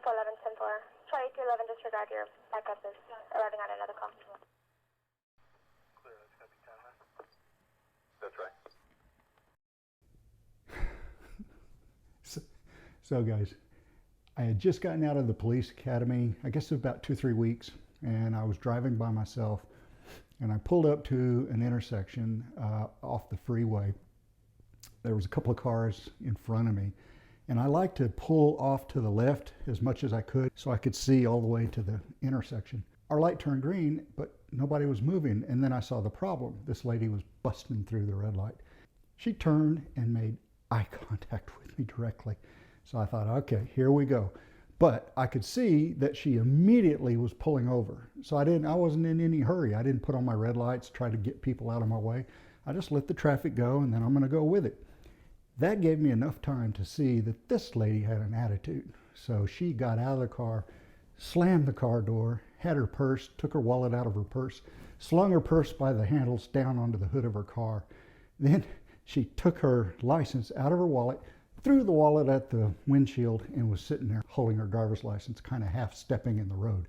11-10-4. Charlie 311, disregard your backup is arriving on another call. Clear, that's going to be 10 then? That's right. So guys, I had just gotten out of the police academy, I guess about 2-3 weeks, and I was driving by myself, and I pulled up to an intersection off the freeway. There was a couple of cars in front of me, and I like to pull off to the left as much as I could so I could see all the way to the intersection. Our light turned green, but nobody was moving, and then I saw the problem. This lady was busting through the red light. She turned and made eye contact with me directly. So I thought, okay, here we go. But I could see that she immediately was pulling over. So I wasn't in any hurry. I didn't put on my red lights, try to get people out of my way. I just let the traffic go, and then I'm gonna go with it. That gave me enough time to see that this lady had an attitude. So she got out of the car, slammed the car door, had her purse, took her wallet out of her purse, slung her purse by the handles down onto the hood of her car. Then she took her license out of her wallet, threw the wallet at the windshield, and was sitting there holding her driver's license, kind of half stepping in the road.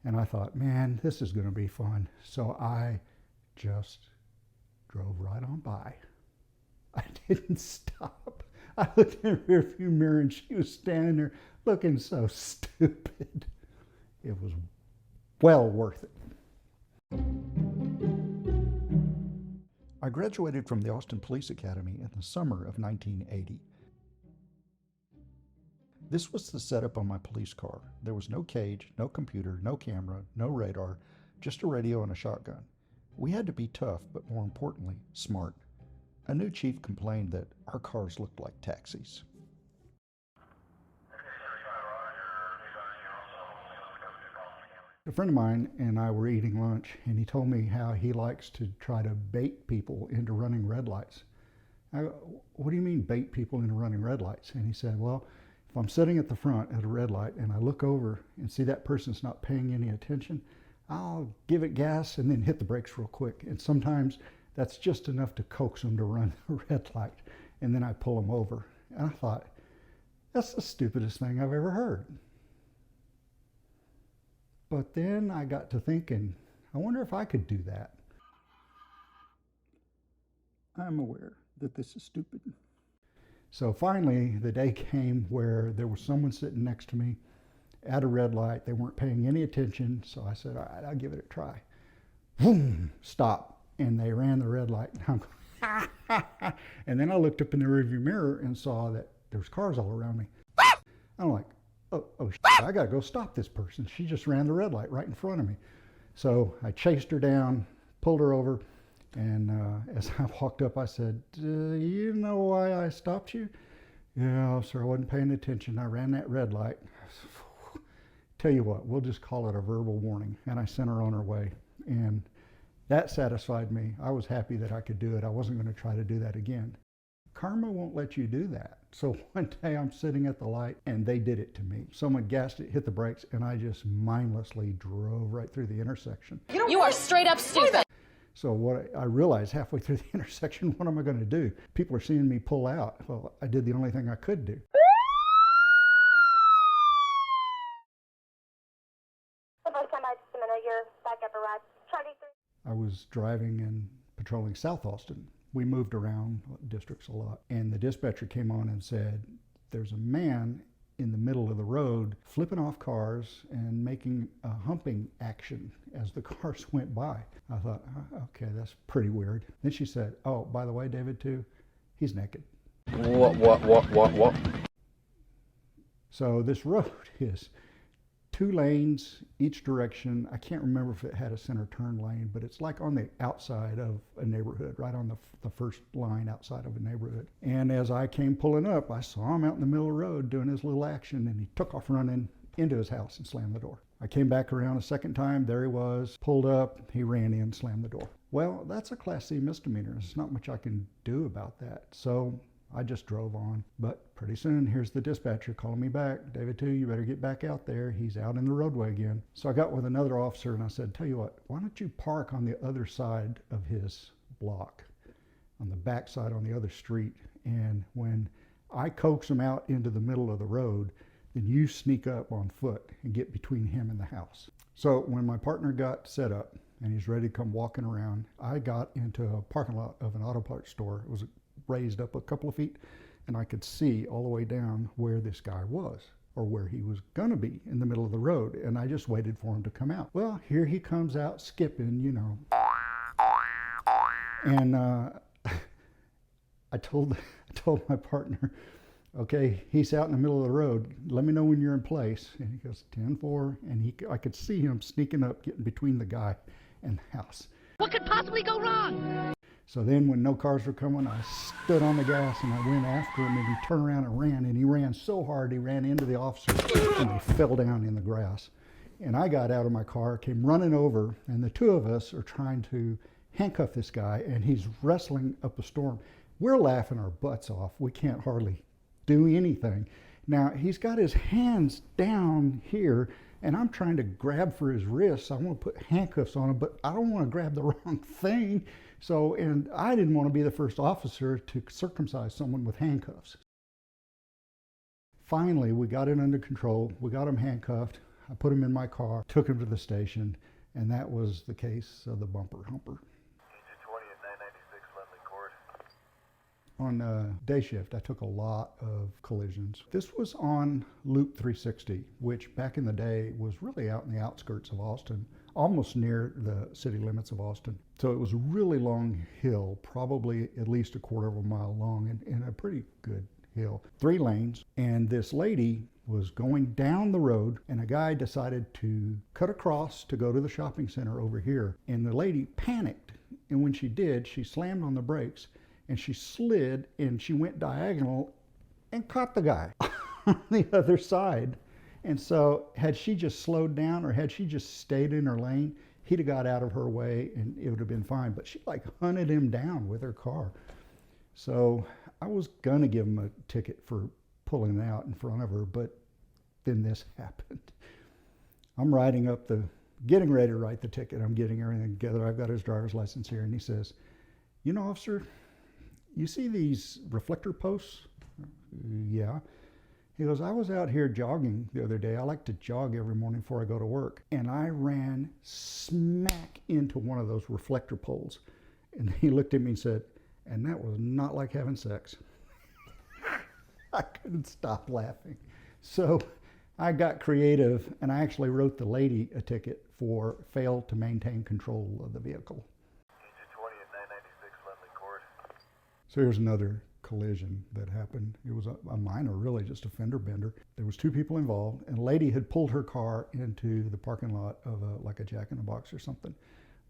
And I thought, man, this is going to be fun. So I just drove right on by. I didn't stop. I looked in the rearview mirror and she was standing there looking so stupid. It was well worth it. I graduated from the Austin Police Academy in the summer of 1980. This was the setup on my police car. There was no cage, no computer, no camera, no radar, just a radio and a shotgun. We had to be tough, but more importantly, smart. A new chief complained that our cars looked like taxis. A friend of mine and I were eating lunch, and he told me how he likes to try to bait people into running red lights. I go, what do you mean bait people into running red lights? And he said, well, if I'm sitting at the front at a red light and I look over and see that person's not paying any attention, I'll give it gas and then hit the brakes real quick. And sometimes that's just enough to coax them to run the red light, and then I pull them over. And I thought, that's the stupidest thing I've ever heard. But then I got to thinking, I wonder if I could do that. I'm aware that this is stupid. So finally, the day came where there was someone sitting next to me at a red light. They weren't paying any attention, so I said, all right, I'll give it a try. Boom, stop. And they ran the red light. And I'm going, and then I looked up in the rearview mirror and saw that there's cars all around me. I'm like, oh shit, I gotta go stop this person. She just ran the red light right in front of me. So I chased her down, pulled her over, and as I walked up, I said, do you know why I stopped you? Yeah, officer, I wasn't paying attention. I ran that red light. Tell you what, we'll just call it a verbal warning. And I sent her on her way. And that satisfied me. I was happy that I could do it. I wasn't going to try to do that again. Karma won't let you do that. So one day I'm sitting at the light and they did it to me. Someone gassed it, hit the brakes, and I just mindlessly drove right through the intersection. You are straight up stupid. So what I realized halfway through the intersection, what am I going to do? People are seeing me pull out. Well, I did the only thing I could do. I was driving and patrolling South Austin. We moved around districts a lot. And the dispatcher came on and said, there's a man in the middle of the road flipping off cars and making a humping action as the cars went by. I thought, okay, that's pretty weird. Then she said, oh, by the way, David, too, he's naked. What? So this road is 2 lanes each direction. I can't remember if it had a center turn lane, but it's like on the outside of a neighborhood, right on the first line outside of a neighborhood. And as I came pulling up, I saw him out in the middle of the road doing his little action, and he took off running into his house and slammed the door. I came back around a second time, there he was, pulled up, he ran in, slammed the door. Well, that's a Class C misdemeanor. There's not much I can do about that. So I just drove on. But pretty soon, here's the dispatcher calling me back. David, too, you better get back out there. He's out in the roadway again. So I got with another officer and I said, tell you what, why don't you park on the other side of his block, on the back side on the other street. And when I coax him out into the middle of the road, then you sneak up on foot and get between him and the house. So when my partner got set up and he's ready to come walking around, I got into a parking lot of an auto parts store. It was raised up a couple of feet, and I could see all the way down where this guy was, or where he was gonna be in the middle of the road, and I just waited for him to come out. Well, here he comes out skipping, you know. And I told my partner, okay, he's out in the middle of the road. Let me know when you're in place. And he goes, 10-4, and I could see him sneaking up, getting between the guy and the house. What could possibly go wrong? So then when no cars were coming, I stood on the gas and I went after him, and he turned around and ran, and he ran so hard he ran into the officer and they fell down in the grass. And I got out of my car, came running over, and the two of us are trying to handcuff this guy, and he's wrestling up a storm. We're laughing our butts off. We can't hardly do anything. Now he's got his hands down here, and I'm trying to grab for his wrists. I want to put handcuffs on him, but I don't want to grab the wrong thing. So, and I didn't want to be the first officer to circumcise someone with handcuffs. Finally, we got it under control. We got him handcuffed. I put him in my car, took him to the station, and that was the case of the bumper humper. Agent 20 at 996 Lemley Court. On day shift, I took a lot of collisions. This was on Loop 360, which back in the day was really out in the outskirts of Austin, almost near the city limits of Austin. So it was a really long hill, probably at least a quarter of a mile long, and a pretty good hill. 3 lanes, and this lady was going down the road, and a guy decided to cut across to go to the shopping center over here. And the lady panicked, and when she did, she slammed on the brakes, and she slid, and she went diagonal and caught the guy on the other side. And so had she just slowed down, or had she just stayed in her lane, he'd have got out of her way and it would have been fine. But she like hunted him down with her car. So I was gonna give him a ticket for pulling out in front of her, but then this happened. I'm getting ready to write the ticket. I'm getting everything together. I've got his driver's license here, and he says, you know, officer, you see these reflector posts? Yeah. He goes, I was out here jogging the other day. I like to jog every morning before I go to work. And I ran smack into one of those reflector poles. And he looked at me and said, and that was not like having sex. I couldn't stop laughing. So I got creative, and I actually wrote the lady a ticket for failed to maintain control of the vehicle. Agent 20 at 996 Lemley Court. So here's another collision that happened. It was a minor, really, just a fender bender. There was 2 people involved, and a lady had pulled her car into the parking lot of like a Jack in the Box or something.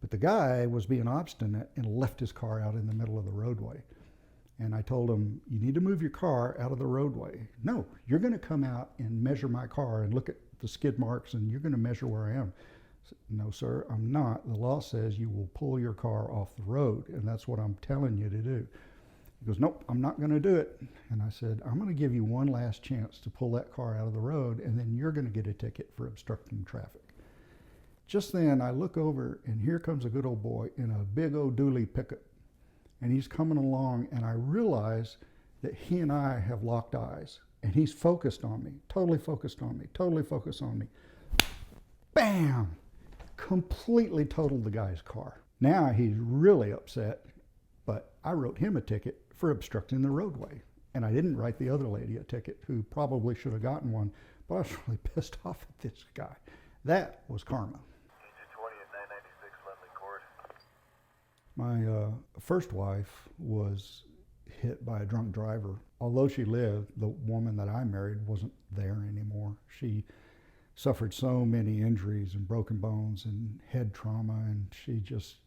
But the guy was being obstinate and left his car out in the middle of the roadway. And I told him, you need to move your car out of the roadway. No, you're going to come out and measure my car and look at the skid marks, and you're going to measure where I am. I said, no, sir, I'm not. The law says you will pull your car off the road, and that's what I'm telling you to do. He goes, nope, I'm not going to do it. And I said, I'm going to give you one last chance to pull that car out of the road, and then you're going to get a ticket for obstructing traffic. Just then, I look over, and here comes a good old boy in a big old dually pickup. And he's coming along, and I realize that he and I have locked eyes. And he's focused on me, totally focused on me, totally focused on me. Bam! Completely totaled the guy's car. Now he's really upset, but I wrote him a ticket for obstructing the roadway. And I didn't write the other lady a ticket, who probably should have gotten one, but I was really pissed off at this guy. That was karma. Agent 20 at 996 Lemley Court. My first wife was hit by a drunk driver. Although she lived, the woman that I married wasn't there anymore. She suffered so many injuries and broken bones and head trauma, and she just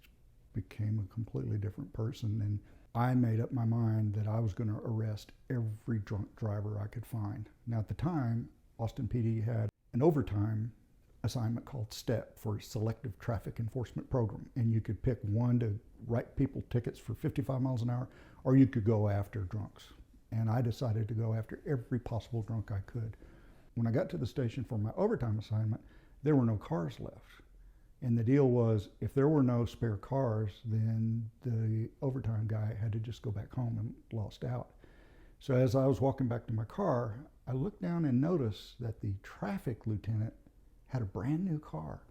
became a completely different person. And I made up my mind that I was going to arrest every drunk driver I could find. Now, at the time, Austin PD had an overtime assignment called STEP, for Selective Traffic Enforcement Program. And you could pick one to write people tickets for 55 miles an hour, or you could go after drunks. And I decided to go after every possible drunk I could. When I got to the station for my overtime assignment, there were no cars left. And the deal was, if there were no spare cars, then the overtime guy had to just go back home and lost out. So as I was walking back to my car, I looked down and noticed that the traffic lieutenant had a brand new car.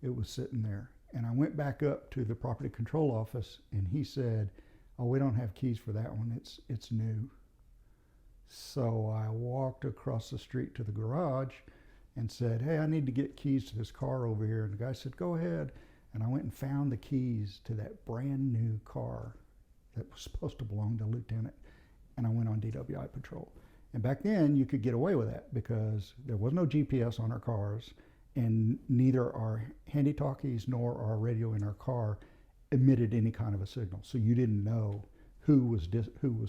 It was sitting there. And I went back up to the property control office and he said, "Oh, we don't have keys for that one. It's new." So I walked across the street to the garage and said, "Hey, I need to get keys to this car over here." And the guy said, "Go ahead." And I went and found the keys to that brand new car that was supposed to belong to the lieutenant. And I went on DWI patrol. And back then you could get away with that because there was no GPS on our cars, and neither our handy-talkies nor our radio in our car emitted any kind of a signal. So you didn't know who was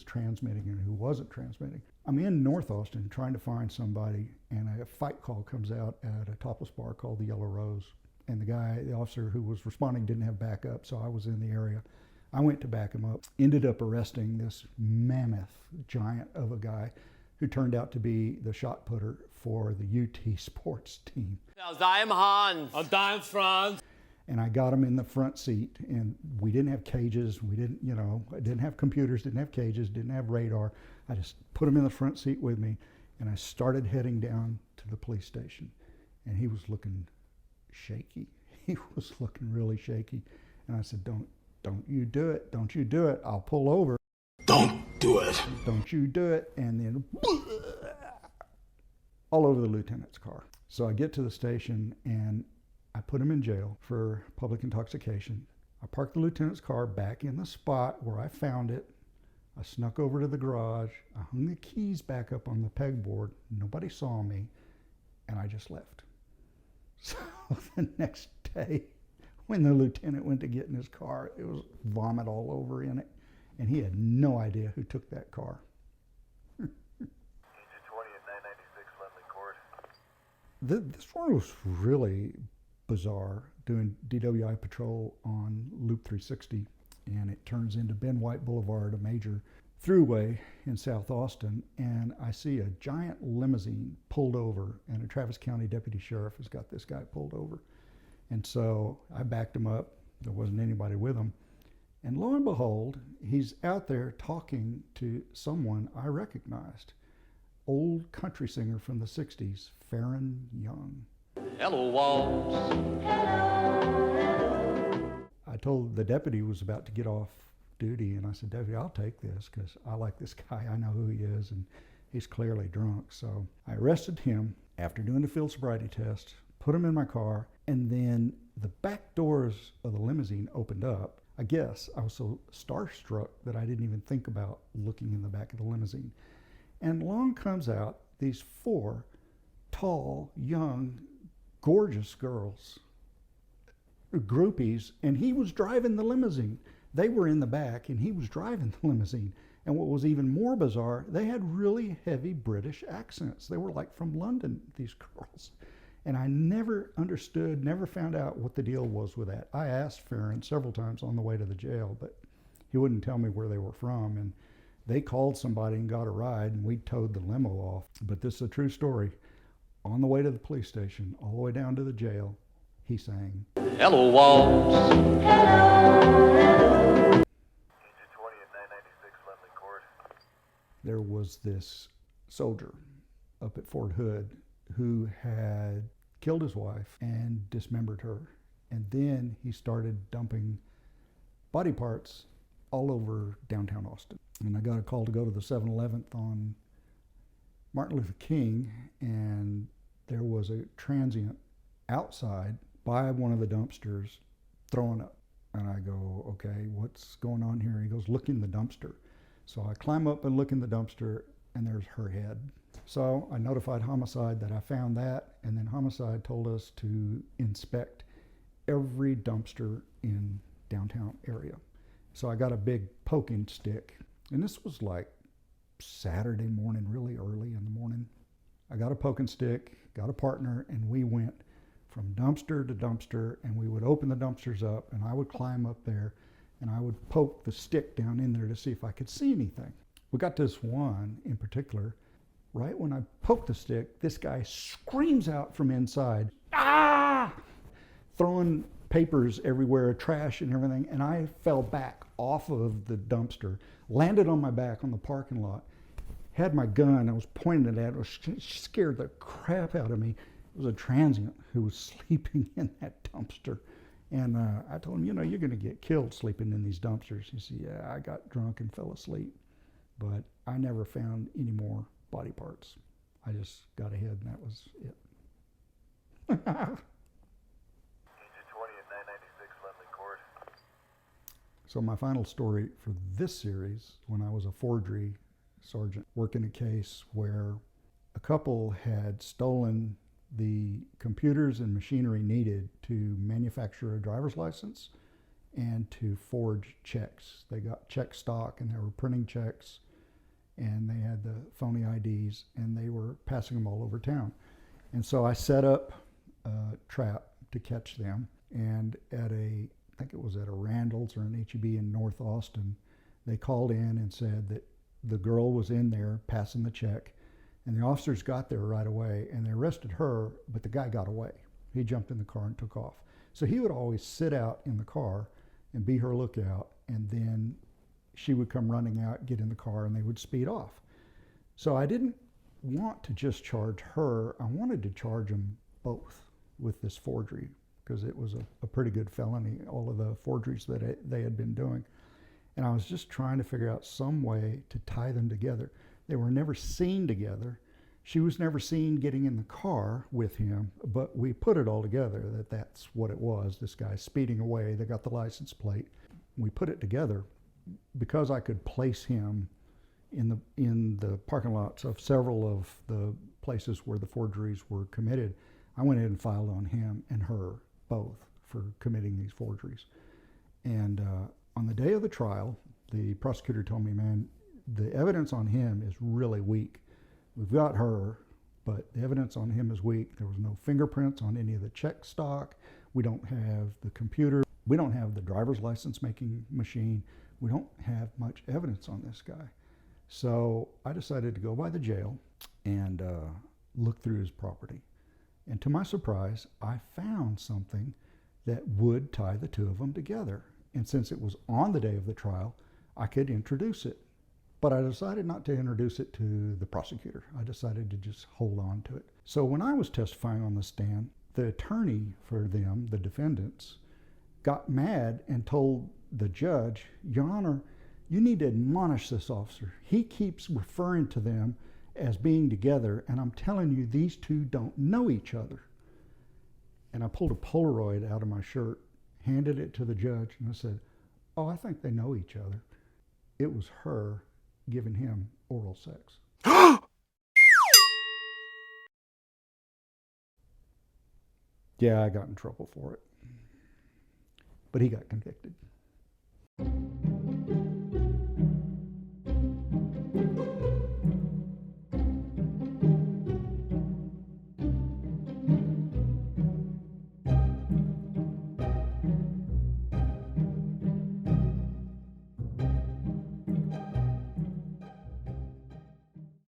transmitting and who wasn't transmitting. I'm in North Austin trying to find somebody, and a fight call comes out at a topless bar called the Yellow Rose. And the officer who was responding didn't have backup, so I was in the area. I went to back him up, ended up arresting this mammoth giant of a guy who turned out to be the shot putter for the UT sports team. I'm Hans. And I'm Franz. And I got him in the front seat, and we didn't have cages. We didn't, I didn't have computers, didn't have cages, didn't have radar. I just put him in the front seat with me, and I started heading down to the police station. And he was looking shaky. He was looking really shaky. And I said, don't you do it. Don't you do it. I'll pull over. Don't do it. Don't you do it. And then all over the lieutenant's car. So I get to the station and I put him in jail for public intoxication. I parked the lieutenant's car back in the spot where I found it. I snuck over to the garage. I hung the keys back up on the pegboard. Nobody saw me, and I just left. So the next day, when the lieutenant went to get in his car, it was vomit all over in it, and he had no idea who took that car. Agent 20 at 996 Lemley Court. This one was really bizarre, doing DWI patrol on Loop 360, and it turns into Ben White Boulevard, a major throughway in South Austin, and I see a giant limousine pulled over, and a Travis County deputy sheriff has got this guy pulled over. And so I backed him up. There wasn't anybody with him. And lo and behold, he's out there talking to someone I recognized. Old country singer from the 60s, Farron Young. Hello, Walls. I told the deputy was about to get off duty, and I said, "Deputy, I'll take this because I like this guy. I know who he is, and he's clearly drunk." So I arrested him after doing the field sobriety test, put him in my car, and then the back doors of the limousine opened up. I guess I was so starstruck that I didn't even think about looking in the back of the limousine. And along comes out these 4 tall, young, gorgeous girls, groupies, and he was driving the limousine. They were in the back, and he was driving the limousine. And what was even more bizarre, they had really heavy British accents. They were like from London, these girls. And I never understood, never found out what the deal was with that. I asked Farron several times on the way to the jail, but he wouldn't tell me where they were from. And they called somebody and got a ride, and we towed the limo off. But this is a true story. On the way to the police station, all the way down to the jail, he sang, Hello, Walls. Agent 20 at 996 Lemley Court. There was this soldier up at Fort Hood who had killed his wife and dismembered her. And then he started dumping body parts all over downtown Austin. And I got a call to go to the 7-Eleventh on Martin Luther King, and there was a transient outside by one of the dumpsters throwing up. And I go, "Okay, what's going on here?" He goes, "Look in the dumpster." So I climb up and look in the dumpster, and there's her head. So I notified homicide that I found that, and then homicide told us to inspect every dumpster in downtown area. So I got a big poking stick, and this was like Saturday morning, really early in the morning. I got a poking stick, got a partner, and we went from dumpster to dumpster, and we would open the dumpsters up, and I would climb up there, and I would poke the stick down in there to see if I could see anything. We got this one in particular. Right when I poked the stick, this guy screams out from inside, "Ah!" throwing papers everywhere, trash and everything, and I fell back off of the dumpster, landed on my back on the parking lot, had my gun. I was pointing it at her. She scared the crap out of me. It was a transient who was sleeping in that dumpster. And I told him, you know, you're going to get killed sleeping in these dumpsters. He said, yeah, I got drunk and fell asleep. But I never found any more body parts. I just got ahead, and that was it. Agent 20 at 996 Lemley Court. So my final story for this series, when I was a forgery sergeant working a case where a couple had stolen the computers and machinery needed to manufacture a driver's license and to forge checks. They got check stock and they were printing checks, and they had the phony IDs, and they were passing them all over town. And so I set up a trap to catch them, and at I think it was at a Randall's or an HEB in North Austin, they called in and said that the girl was in there passing the check, and the officers got there right away, and they arrested her, but the guy got away. He jumped in the car and took off. So he would always sit out in the car and be her lookout, and then she would come running out, get in the car, and they would speed off. So I didn't want to just charge her. I wanted to charge them both with this forgery, because it was a pretty good felony, all of the forgeries that they had been doing. And I was just trying to figure out some way to tie them together. They were never seen together. She was never seen getting in the car with him, but we put it all together that that's what it was. This guy speeding away, they got the license plate. We put it together because I could place him in the parking lots of several of the places where the forgeries were committed. I went ahead and filed on him and her both for committing these forgeries. And on the day of the trial, the prosecutor told me, man, the evidence on him is really weak. We've got her, but the evidence on him is weak. There was no fingerprints on any of the check stock. We don't have the computer. We don't have the driver's license making machine. We don't have much evidence on this guy. So I decided to go by the jail and look through his property. And to my surprise, I found something that would tie the two of them together. And since it was on the day of the trial, I could introduce it. But I decided not to introduce it to the prosecutor. I decided to just hold on to it. So when I was testifying on the stand, the attorney for them, the defendants, got mad and told the judge, Your Honor, you need to admonish this officer. He keeps referring to them as being together, and I'm telling you, these two don't know each other. And I pulled a Polaroid out of my shirt, handed it to the judge, and I said, oh, I think they know each other. It was her giving him oral sex. Yeah, I got in trouble for it. But he got convicted.